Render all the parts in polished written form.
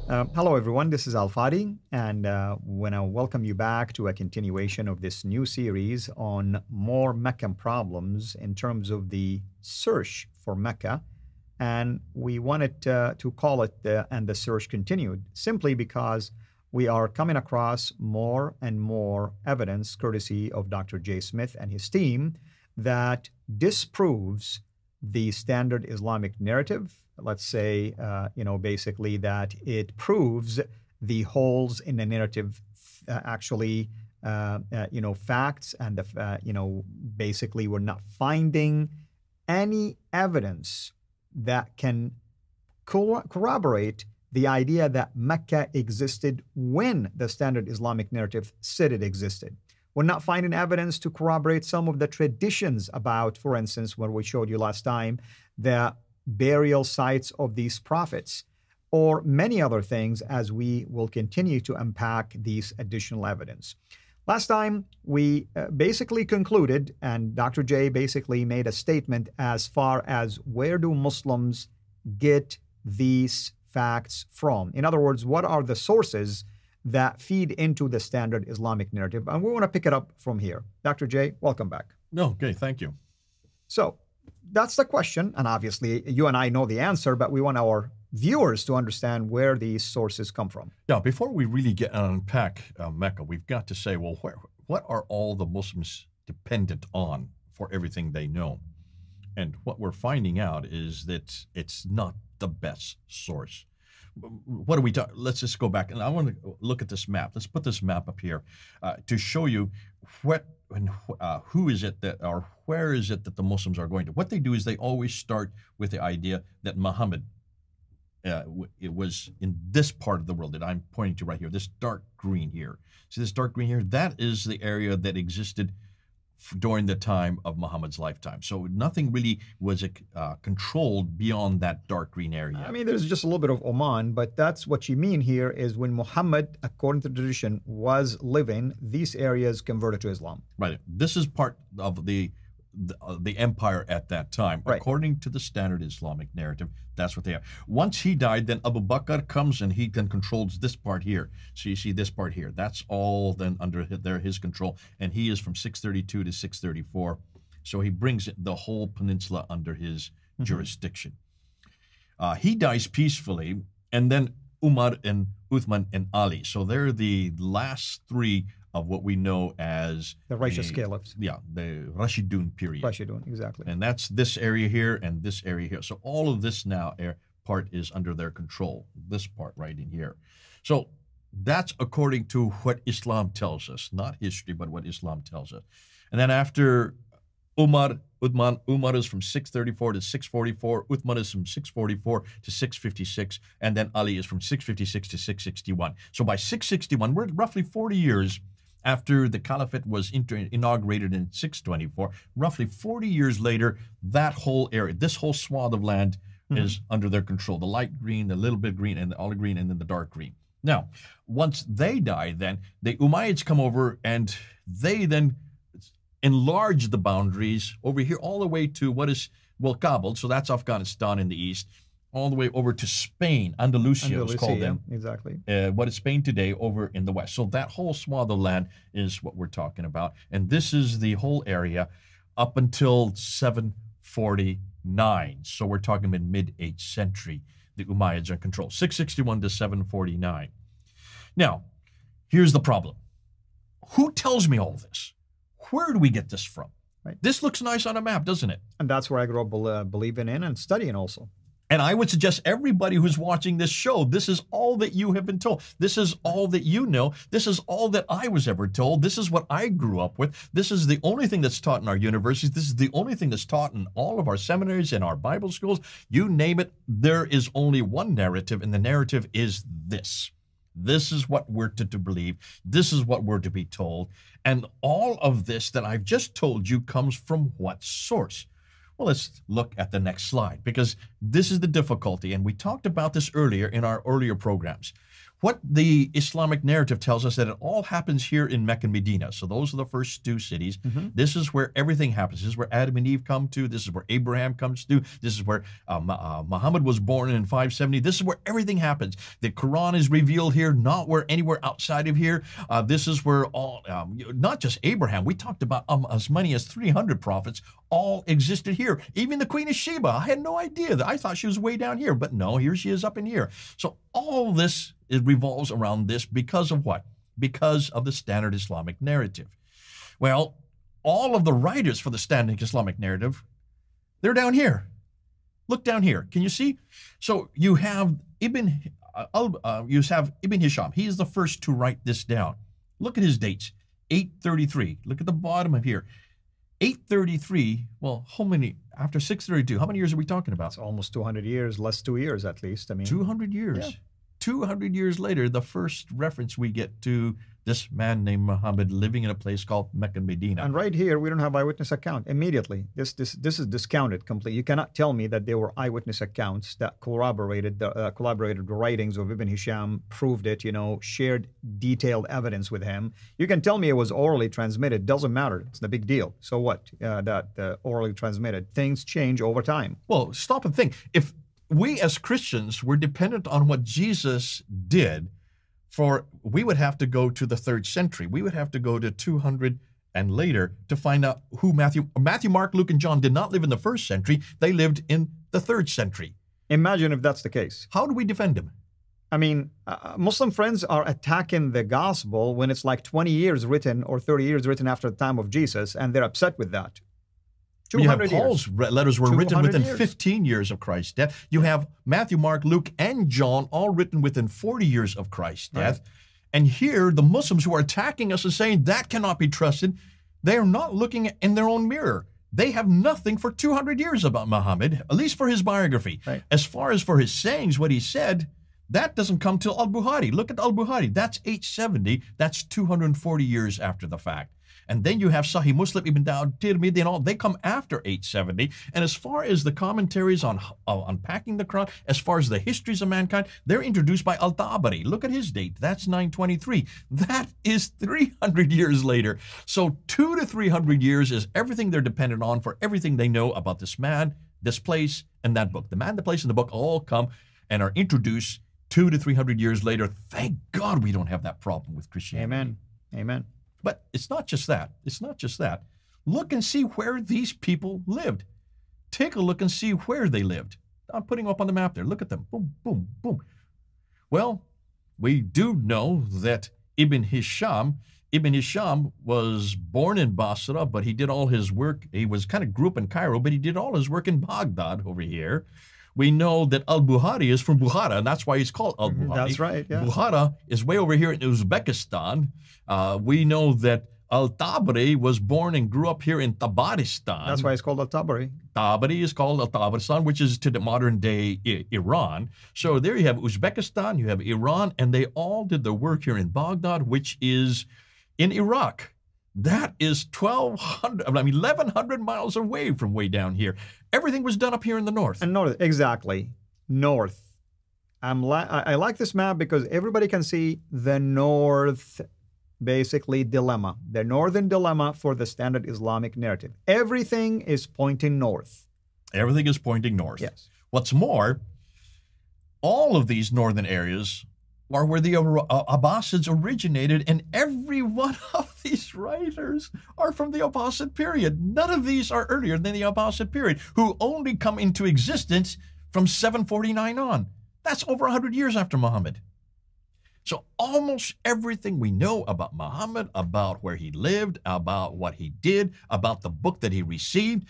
Hello, everyone. This is Fadi, and when I welcome you back to a continuation of this new series on more Meccan problems in terms of the search for Mecca. And we wanted to call it And the Search Continued, simply because we are coming across more and more evidence, courtesy of Dr. J. Smith and his team, that disproves the standard Islamic narrative. Let's say, basically that it proves the holes in the narrative facts, and basically we're not finding any evidence that can corroborate the idea that Mecca existed when the standard Islamic narrative said it existed. We're not finding evidence to corroborate some of the traditions about, for instance, what we showed you last time, the burial sites of these prophets, or many other things, as we will continue to unpack these additional evidence. Last time, we basically concluded, and Dr. J basically made a statement as far as where do Muslims get these facts from? In other words, what are the sources that feed into the standard Islamic narrative? And we want to pick it up from here. Dr. J, welcome back. Okay, thank you. So that's the question. And obviously, you and I know the answer, but we want our viewers to understand where these sources come from. Yeah, before we really get and unpack Mecca, we've got to say, well, what are all the Muslims dependent on for everything they know? And what we're finding out is that it's not the best source. What are we talking? Let's just go back, and I want to look at this map. Let's put this map up here to show you what and who is it that, or where is it that the Muslims are going to. What they do is they always start with the idea that Muhammad it was in this part of the world that I'm pointing to right here, this dark green here. See this dark green here? That is the area that existed during the time of Muhammad's lifetime. So nothing really was controlled beyond that dark green area. I mean, there's just a little bit of Oman, but that's what you mean here is when Muhammad, according to tradition, was living, these areas converted to Islam. Right. This is part of the empire at that time. Right. According to the standard Islamic narrative, that's what they are. Once he died, then Abu Bakr comes and he then controls this part here. So you see this part here. That's all then under his control. And he is from 632 to 634. So he brings the whole peninsula under his jurisdiction. He dies peacefully, and then Umar and Uthman and Ali. So they're the last three of what we know as the righteous caliphs. Yeah, the Rashidun period. Rashidun, exactly. And that's this area here and this area here. So all of this now part is under their control, this part right in here. So that's according to what Islam tells us, not history, but what Islam tells us. And then after Umar is from 634 to 644, Uthman is from 644 to 656, and then Ali is from 656 to 661. So by 661, we're roughly 40 years after the caliphate was inaugurated in 624, roughly 40 years later, that whole area, this whole swath of land is under their control. The light green, the little bit green, and the olive green, and then the dark green. Now, once they die, then the Umayyads come over and they then enlarge the boundaries over here all the way to what is, well, Kabul, so that's Afghanistan in the east, all the way over to Spain, Andalusia is called them. Exactly. What is Spain today over in the west. So that whole swath of land is what we're talking about. And this is the whole area up until 749. So we're talking in mid-8th century, the Umayyads are in control, 661 to 749. Now, here's the problem. Who tells me all this? Where do we get this from? Right. This looks nice on a map, doesn't it? And that's where I grew up believing in and studying also. And I would suggest everybody who's watching this show, this is all that you have been told. This is all that you know. This is all that I was ever told. This is what I grew up with. This is the only thing that's taught in our universities. This is the only thing that's taught in all of our seminaries and our Bible schools. You name it, there is only one narrative, and the narrative is this. This is what we're to believe. This is what we're to be told. And all of this that I've just told you comes from what source? Well, let's look at the next slide, because this is the difficulty, and we talked about this earlier in our earlier programs. what the Islamic narrative tells us that it all happens here in Mecca and Medina. So those are the first two cities. This is where everything happens. This is where Adam and Eve come to. This is where Abraham comes to. This is where Muhammad was born in 570. This is where everything happens. The Quran is revealed here, not where anywhere outside of here. This is where all, not just Abraham. We talked about as many as 300 prophets all existed here. Even the Queen of Sheba. I had no idea. I thought she was way down here, but no, here she is up in here. So all this, it revolves around this because of what? Because of the Standard Islamic Narrative. Well, all of the writers for the Standard Islamic Narrative, they're down here. Look down here. Can you see? So you have Ibn Hisham. He is the first to write this down. Look at his dates. 833. Look at the bottom of here. 833, well, how many, after 632, how many years are we talking about? It's almost 200 years, less 2 years at least. I mean, 200 years. Yeah. 200 years later, the first reference we get to this man named Muhammad living in a place called Mecca and Medina. And right here, we don't have eyewitness account immediately. This is discounted completely. You cannot tell me that there were eyewitness accounts that corroborated the writings of Ibn Hisham, proved it, shared detailed evidence with him. You can tell me it was orally transmitted. Doesn't matter. It's the big deal. So what? That orally transmitted. Things change over time. Well, stop and think. If we as Christians were dependent on what Jesus did, we would have to go to the 3rd century. We would have to go to 200 and later to find out who Matthew, Mark, Luke, and John did not live in the 1st century. They lived in the 3rd century. Imagine if that's the case. How do we defend him? I mean, Muslim friends are attacking the gospel when it's like 20 years written or 30 years written after the time of Jesus, and they're upset with that. You have Paul's letters were written within 15 years of Christ's death. You have Matthew, Mark, Luke, and John all written within 40 years of Christ's death. Right. And here, the Muslims who are attacking us are saying that cannot be trusted. They are not looking in their own mirror. They have nothing for 200 years about Muhammad, at least for his biography. Right. As far as for his sayings, what he said, that doesn't come till Al-Bukhari. Look at Al-Bukhari. That's 870. That's 240 years after the fact. And then you have Sahih Muslim, Ibn Dawud, Tirmidhi, and all. They come after 870. And as far as the commentaries on unpacking the Quran, as far as the histories of mankind, they're introduced by Al-Tabari. Look at his date. That's 923. That is 300 years later. So 200 to 300 years is everything they're dependent on for everything they know about this man, this place, and that book. The man, the place, and the book all come and are introduced 200 to 300 years later. Thank God we don't have that problem with Christianity. Amen. Amen. But it's not just that. It's not just that. Look and see where these people lived. Take a look and see where they lived. I'm putting them up on the map there. Look at them. Boom, boom, boom. Well, we do know that Ibn Hisham was born in Basra, but he did all his work. He was kind of grew up in Cairo, but he did all his work in Baghdad over here. We know that Al-Bukhari is from Bukhara, and that's why he's called Al-Bukhari. That's right, yeah. Bukhara is way over here in Uzbekistan. We know that Al-Tabari was born and grew up here in Tabaristan. That's why it's called Al-Tabari. Tabari is called Al-Tabaristan, which is to the modern-day Iran. So there you have Uzbekistan, you have Iran, and they all did their work here in Baghdad, which is in Iraq. That is 1,100 miles away from way down here. Everything was done up here in the north. And north, exactly. North. I like this map because everybody can see the north, basically, dilemma. The northern dilemma for the Standard Islamic Narrative. Everything is pointing north. Everything is pointing north. Yes. What's more, all of these northern areas are where the Abbasids originated, and every one of these writers are from the Abbasid period. None of these are earlier than the Abbasid period, who only come into existence from 749 on. That's over 100 years after Muhammad. So almost everything we know about Muhammad, about where he lived, about what he did, about the book that he received,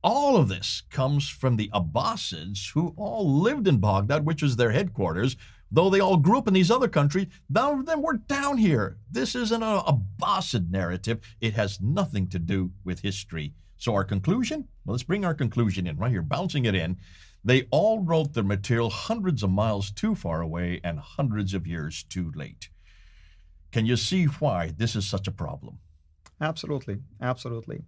all of this comes from the Abbasids, who all lived in Baghdad, which was their headquarters. Though they all grew up in these other countries, none of them were down here. This isn't an Abbasid narrative. It has nothing to do with history. So our conclusion? Well, let's bring our conclusion in right here, bouncing it in. They all wrote their material hundreds of miles too far away and hundreds of years too late. Can you see why this is such a problem? Absolutely. Absolutely.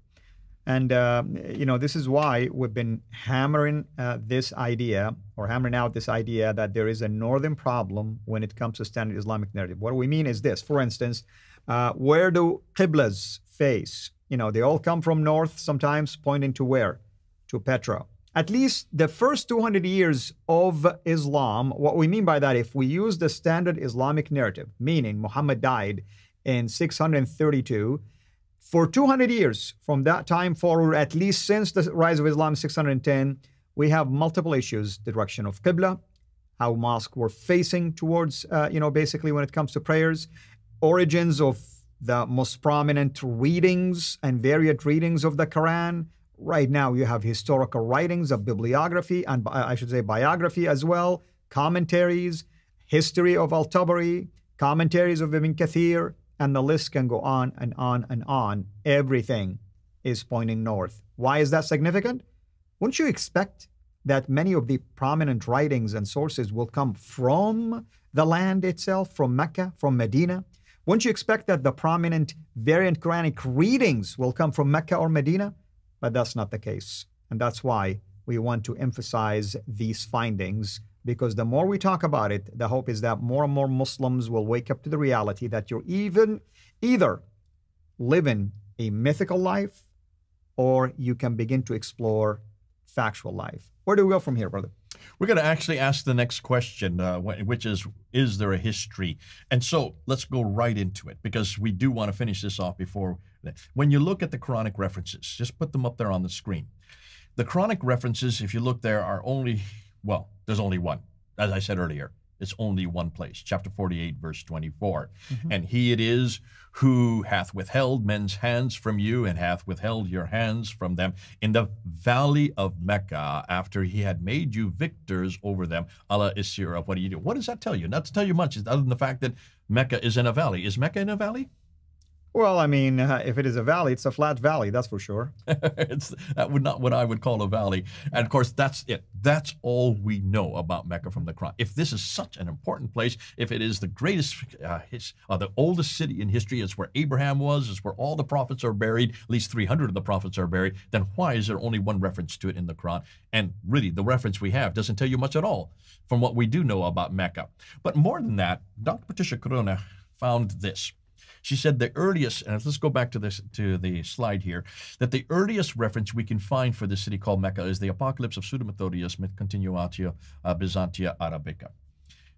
And, this is why we've been hammering this idea, or hammering out this idea, that there is a northern problem when it comes to Standard Islamic Narrative. What we mean is this. For instance, where do qiblas face? They all come from north, sometimes pointing to where? To Petra. At least the first 200 years of Islam, what we mean by that, if we use the Standard Islamic Narrative, meaning Muhammad died in 632, for 200 years from that time forward, at least since the rise of Islam in 610, we have multiple issues: the direction of Qibla, how mosques were facing towards, basically when it comes to prayers, origins of the most prominent readings and varied readings of the Quran. Right now, you have historical writings of bibliography, and I should say biography as well, commentaries, history of Al-Tabari, commentaries of Ibn Kathir, and the list can go on and on and on. Everything is pointing north. Why is that significant? Wouldn't you expect that many of the prominent writings and sources will come from the land itself, from Mecca, from Medina? Wouldn't you expect that the prominent variant Quranic readings will come from Mecca or Medina? But that's not the case. And that's why we want to emphasize these findings, because the more we talk about it, the hope is that more and more Muslims will wake up to the reality that you're either living a mythical life, or you can begin to explore factual life. Where do we go from here, brother? We're going to actually ask the next question, which is there a history? And so let's go right into it, because we do want to finish this off before. When you look at the Quranic references, just put them up there on the screen. The Quranic references, if you look there, are only, well, there's only one. As I said earlier, it's only one place, chapter 48, verse 24. Mm-hmm. And he it is who hath withheld men's hands from you, and hath withheld your hands from them in the valley of Mecca, after he had made you victors over them. Allah is CIRA. What do you do? What does that tell you? Not to tell you much, other than the fact that Mecca is in a valley. Is Mecca in a valley? Well, I mean, if it is a valley, it's a flat valley, that's for sure. That would not what I would call a valley. And of course, that's it. That's all we know about Mecca from the Quran. If this is such an important place, if it is the greatest, the oldest city in history, it's where Abraham was, it's where all the prophets are buried, at least 300 of the prophets are buried, then why is there only one reference to it in the Quran? And really, the reference we have doesn't tell you much at all from what we do know about Mecca. But more than that, Dr. Patricia Corona found this. She said the earliest, and let's go back to the slide here, that the earliest reference we can find for the city called Mecca is the Apocalypse of Pseudo-Methodius mit Continuatio Byzantia Arabica.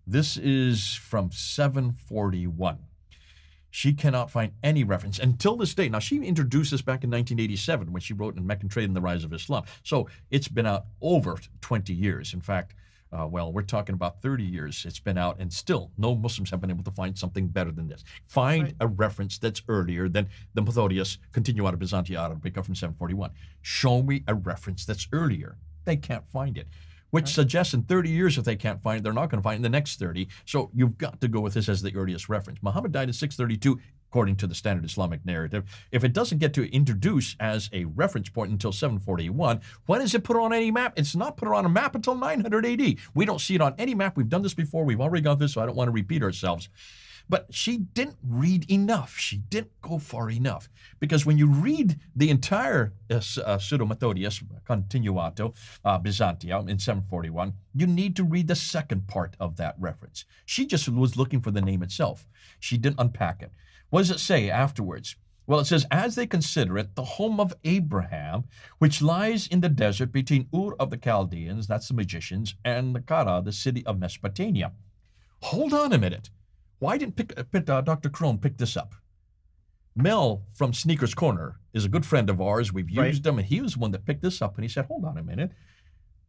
This is from 741. She cannot find any reference until this day. Now, she introduced this back in 1987 when she wrote in Meccan Trade and the Rise of Islam. So it's been out over 20 years. In fact, we're talking about 30 years it's been out, and still no Muslims have been able to find something better than this. Find a reference that's earlier than the Methodius Continuata Byzantia Arabica from 741. Show me a reference that's earlier. They can't find it, which suggests in 30 years, if they can't find it, they're not going to find it in the next 30. So you've got to go with this as the earliest reference. Muhammad died in 632. According to the Standard Islamic Narrative. If it doesn't get to introduce as a reference point until 741, when is it put on any map? It's not put on a map until 900 AD. We don't see it on any map. We've done this before. We've already got this, so I don't want to repeat ourselves. But she didn't read enough. She didn't go far enough. Because when you read the entire Pseudo-Methodius Continuato Byzantia in 741, you need to read the second part of that reference. She just was looking for the name itself. She didn't unpack it. What does it say afterwards? Well, it says, as they consider it, the home of Abraham, which lies in the desert between Ur of the Chaldeans, that's the magicians, and the Qira'at, the city of Mesopotamia. Hold on a minute. Why didn't Dr. Crone pick this up? Mel from Sneakers Corner is a good friend of ours. We've used him, and he was the one that picked this up, and he said, hold on a minute.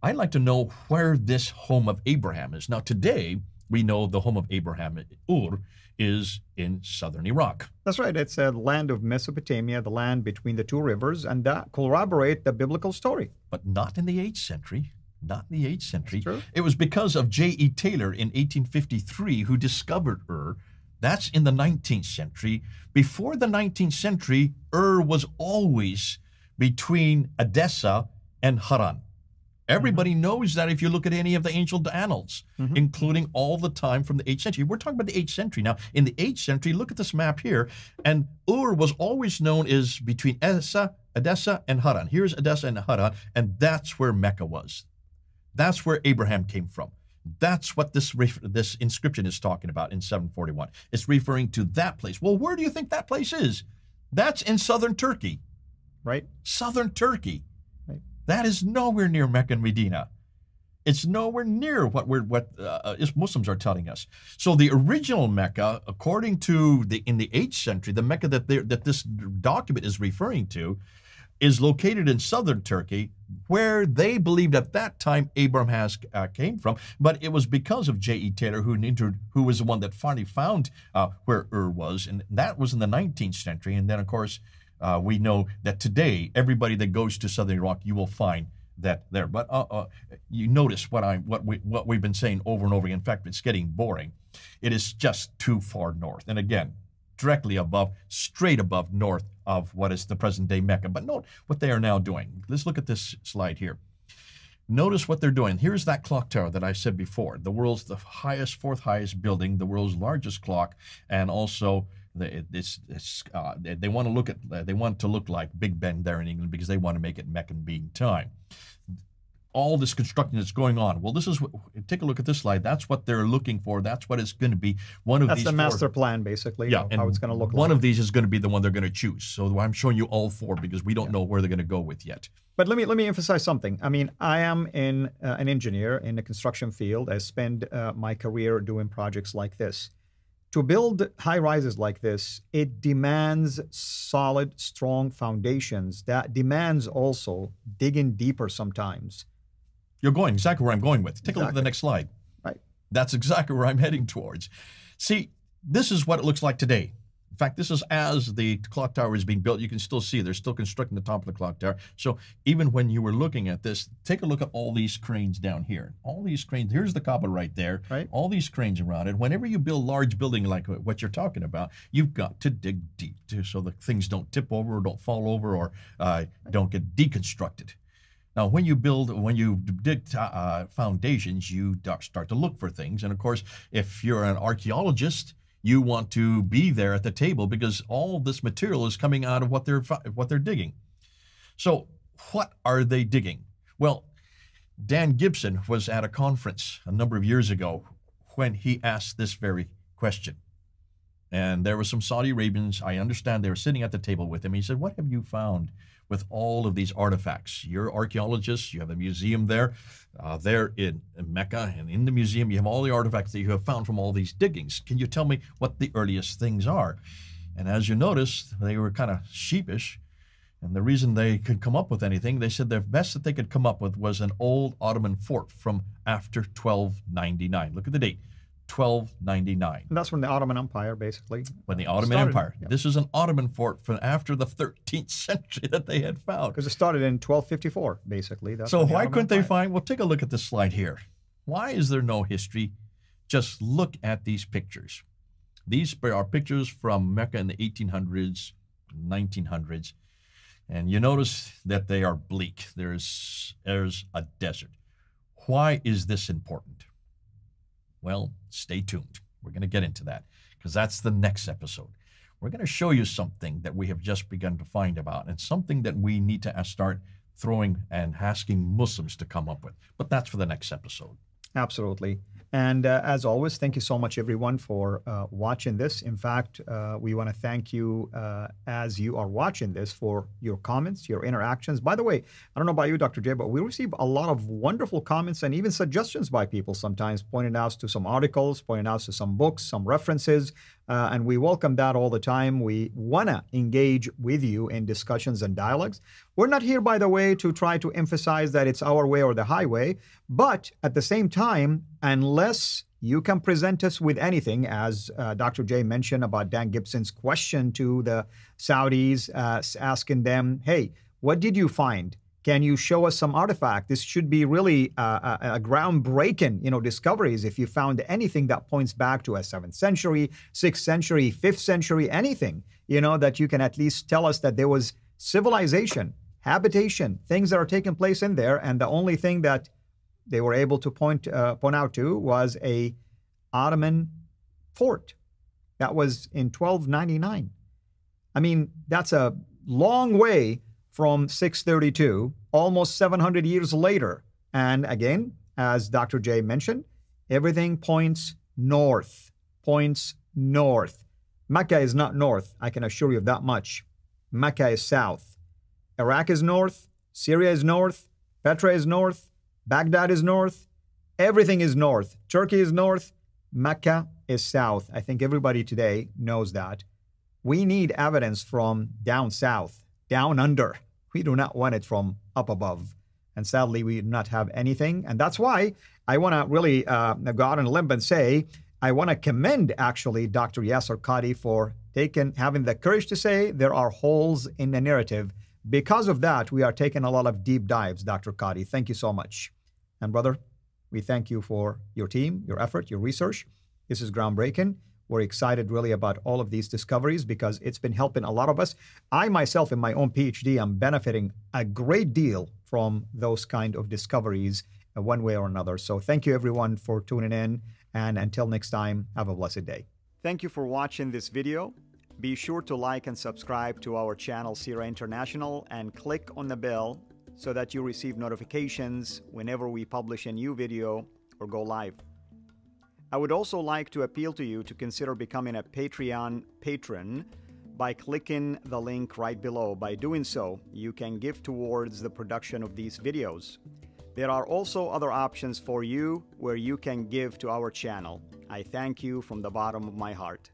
I'd like to know where this home of Abraham is. Now, today, we know the home of Abraham, Ur, is in southern Iraq. That's right. It's a land of Mesopotamia, the land between the two rivers, and that corroborate the biblical story. But not in the 8th century. Not in the 8th century. That's true. It was because of J.E. Taylor in 1853 who discovered Ur. That's in the 19th century. Before the 19th century, Ur was always between Edessa and Haran. Everybody knows that if you look at any of the ancient annals, including all the time from the 8th century. We're talking about the 8th century now. In the 8th century, look at this map here, and Ur was always known as between Edessa Edessa and Haran. Here's Edessa and Haran, and that's where Mecca was. That's where Abraham came from. That's what this inscription is talking about in 741. It's referring to that place. Well, where do you think that place is? That's in southern Turkey. Right. Southern Turkey. Right. That is nowhere near Mecca and Medina. It's nowhere near what Muslims are telling us. So the original Mecca, according to in the 8th century, the Mecca that this document is referring to, is located in southern Turkey, where they believed at that time Abraham came from. But it was because of J.E. Taylor who was the one that finally found where Ur was, and that was in the 19th century. And then, of course, we know that today, everybody that goes to southern Iraq, you will find that there. But you notice what we've been saying over and over again. In fact, it's getting boring. It is just too far north. And again, directly above, straight above north of what is the present-day Mecca. But note what they are now doing. Let's look at this slide here. Notice what they're doing. Here's that clock tower that I said before. The world's the fourth highest building, the world's largest clock, and also they want to look like Big Ben there in England because they want to make it Meccan being time. All this construction that's going on. Well, take a look at this slide. That's what they're looking for. That's what it's going to be. That's the master plan, basically. Yeah, how it's going to look like. One of these is going to be the one they're going to choose. So I'm showing you all four because we don't know where they're going to go with yet. But let me emphasize something. I mean, I am an engineer in the construction field. I spend my career doing projects like this. To build high rises like this, it demands solid, strong foundations. That demands also digging deeper sometimes. You're going exactly where I'm going with. Take a look at the next slide. Right. That's exactly where I'm heading towards. See, this is what it looks like today. In fact, this is as the clock tower is being built. You can still see they're still constructing the top of the clock tower. So even when you were looking at this, take a look at all these cranes down here. All these cranes. Here's the Kaaba right there. Right. All these cranes around it. Whenever you build large building like what you're talking about, you've got to dig deep so that things don't tip over or don't fall over or don't get deconstructed. Now, when you dig foundations, you start to look for things. And of course, if you're an archaeologist, you want to be there at the table because all this material is coming out of what they're digging. So what are they digging? Well, Dan Gibson was at a conference a number of years ago when he asked this very question. And there were some Saudi Arabians, I understand they were sitting at the table with him. He said, what have you found with all of these artifacts? You're archaeologists, you have a museum there in Mecca, and in the museum you have all the artifacts that you have found from all these diggings. Can you tell me what the earliest things are? And as you notice, they were kind of sheepish, and the reason they could come up with anything, they said the best that they could come up with was an old Ottoman fort from after 1299. Look at the date. 1299. And that's when the Ottoman Empire, basically. When the Ottoman Empire. Yeah. This is an Ottoman fort from after the 13th century that they had found. Because it started in 1254, basically. That's so why couldn't they find? Well, take a look at this slide here. Why is there no history? Just look at these pictures. These are pictures from Mecca in the 1800s, 1900s. And you notice that they are bleak. There's a desert. Why is this important? Well, stay tuned. We're going to get into that because that's the next episode. We're going to show you something that we have just begun to find about and something that we need to start throwing and asking Muslims to come up with. But that's for the next episode. Absolutely. And as always, thank you so much, everyone, for watching this. In fact, we want to thank you as you are watching this for your comments, your interactions. By the way, I don't know about you, Dr. J, but we receive a lot of wonderful comments and even suggestions by people sometimes, pointing out to some articles, pointing out to some books, some references. And we welcome that all the time. We want to engage with you in discussions and dialogues. We're not here, by the way, to try to emphasize that it's our way or the highway. But at the same time, unless you can present us with anything, as Dr. J mentioned about Dan Gibson's question to the Saudis, asking them, hey, what did you find? Can you show us some artifact? This should be really a groundbreaking, discoveries. If you found anything that points back to a 7th century, 6th century, 5th century, anything, that you can at least tell us that there was civilization, habitation, things that are taking place in there. And the only thing that they were able to point out to was a Ottoman fort that was in 1299. I mean, that's a long way from 632, almost 700 years later. And again, as Dr. J mentioned, everything points north, Mecca is not north, I can assure you of that much. Mecca is south. Iraq is north, Syria is north, Petra is north, Baghdad is north, everything is north. Turkey is north, Mecca is south. I think everybody today knows that. We need evidence from down south, down under. We do not want it from up above. And sadly, we do not have anything. And that's why I want to really go out on a limb and say, I want to commend actually Dr. Yasser Qadhi for having the courage to say there are holes in the narrative. Because of that, we are taking a lot of deep dives, Dr. Qadhi. Thank you so much. And brother, we thank you for your team, your effort, your research. This is groundbreaking. We're excited really about all of these discoveries because it's been helping a lot of us. I myself, in my own PhD, am benefiting a great deal from those kind of discoveries one way or another. So thank you everyone for tuning in. And until next time, have a blessed day. Thank you for watching this video. Be sure to like and subscribe to our channel, CIRA International, and click on the bell so that you receive notifications whenever we publish a new video or go live. I would also like to appeal to you to consider becoming a Patreon patron by clicking the link right below. By doing so, you can give towards the production of these videos. There are also other options for you where you can give to our channel. I thank you from the bottom of my heart.